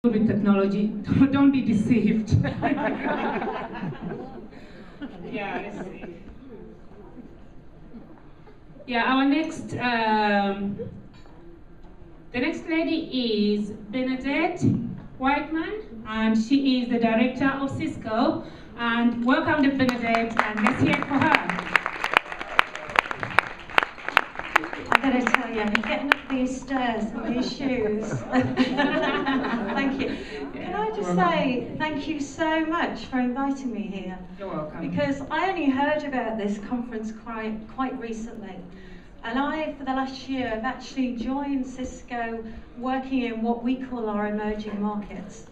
with technology. Don't be deceived. Yeah, let's see. Yeah, our next, the next lady is Bernadette Wightman, and she is the director of Cisco. And welcome to Bernadette, and let's hear it for her. I'm going to tell you, getting up these stairs in these shoes. Thank you. Can I just say thank you so much for inviting me here? You're welcome. Because I only heard about this conference quite recently. And I, for the last year, have actually joined Cisco working in what we call our emerging markets.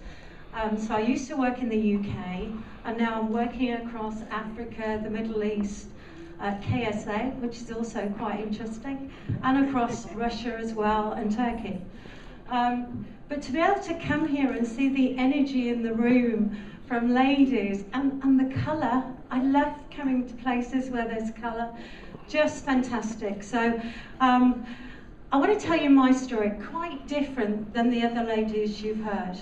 So I used to work in the UK, and now I'm working across Africa, the Middle East, KSA, which is also quite interesting, and across Russia as well, and Turkey. But to be able to come here and see the energy in the room from ladies, and the colour, I love coming to places where there's colour, just fantastic. So I want to tell you my story, quite different than the other ladies you've heard,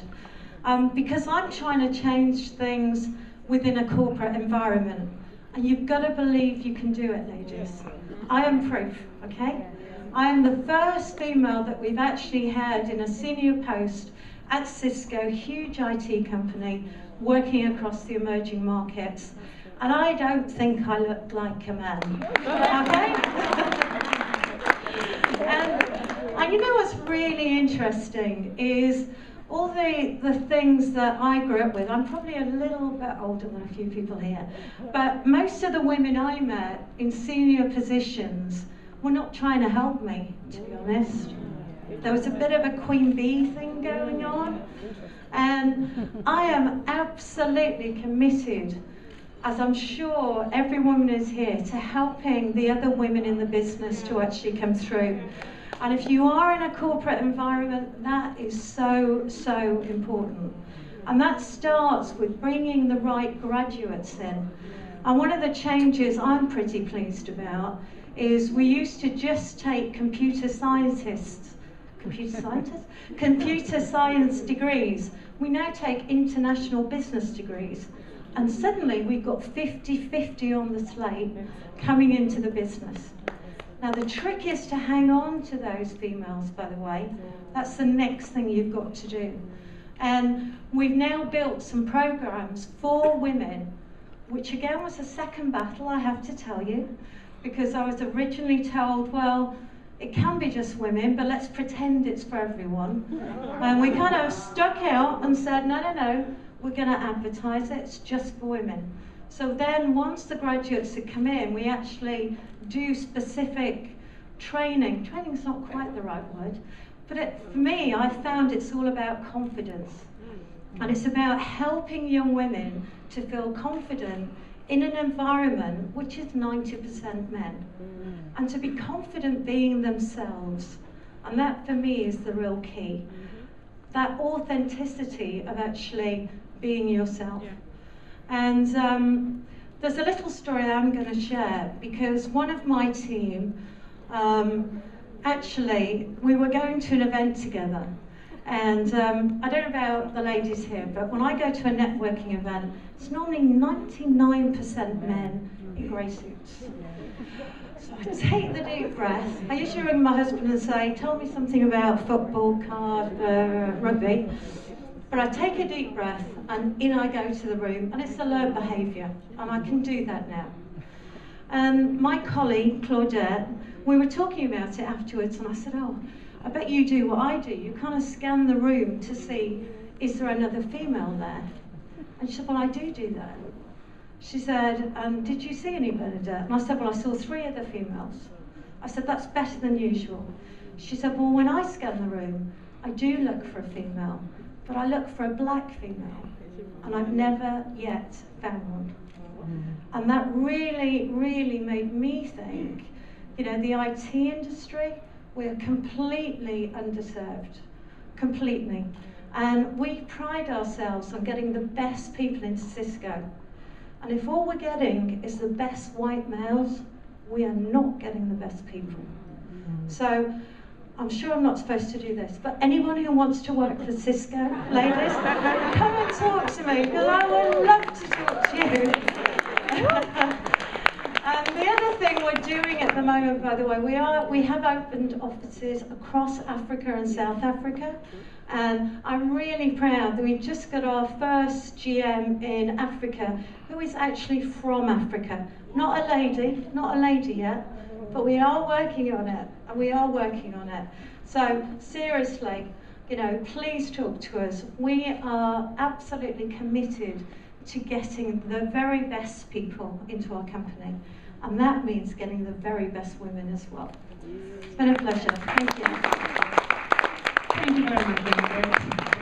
because I'm trying to change things within a corporate environment. And you've got to believe you can do it, ladies. I am proof, okay? I am the first female that we've actually had in a senior post at Cisco, huge IT company, working across the emerging markets. And I don't think I look like a man, okay? and you know what's really interesting is all the things that I grew up with. I'm probably a little bit older than a few people here, but most of the women I met in senior positions were not trying to help me, to be honest. There was a bit of a queen bee thing going on, and I am absolutely committed, as I'm sure every woman is here, to helping the other women in the business to actually come through. And if you are in a corporate environment, that is so, so important. And that starts with bringing the right graduates in. And one of the changes I'm pretty pleased about is we used to just take computer science degrees. We now take international business degrees. And suddenly we've got 50-50 on the slate coming into the business. Now the trick is to hang on to those females, by the way. That's the next thing you've got to do. And we've now built some programs for women, which again was a second battle, I have to tell you, because I was originally told, well, it can be just women, but let's pretend it's for everyone. And we kind of stuck out and said, no, we're going to advertise it, it's just for women. So then once the graduates had come in, we actually do specific training. Training's not quite the right word, but for me, I found it's all about confidence. And it's about helping young women to feel confident in an environment which is 90% men. And to be confident being themselves. And that for me is the real key. That authenticity of actually being yourself. And there's a little story that I'm going to share, because one of my team, actually, we were going to an event together. And I don't know about the ladies here, but when I go to a networking event, it's normally 99% men in grey suits. So I take the deep breath. I usually ring my husband and say, tell me something about football, card, rugby. But I take a deep breath, and in I go to the room, and it's a learned behaviour, and I can do that now. And my colleague, Claudette, we were talking about it afterwards, and I said, oh, I bet you do what I do. You kind of scan the room to see, is there another female there? And she said, well, I do that. She said, did you see any Bernadette? And I said, well, I saw 3 other females. I said, that's better than usual. She said, well, when I scan the room, I do look for a female. But I look for a black female, and I've never yet found one. And that really, really made me think, you know, the IT industry, we're completely underserved, completely. And we pride ourselves on getting the best people into Cisco. And if all we're getting is the best white males, we are not getting the best people. So I'm sure I'm not supposed to do this, but anyone who wants to work for Cisco, ladies, come and talk to me, because I would love to talk to you. And the other thing we're doing at the moment, by the way, we have opened offices across Africa and South Africa, and I'm really proud that we've just got our first GM in Africa who is actually from Africa. Not a lady yet, but we are working on it, and we are working on it. So seriously, you know, please talk to us. We are absolutely committed to getting the very best people into our company, and that means getting the very best women as well. It's been a pleasure. Thank you. Thank you very much, Bernadette.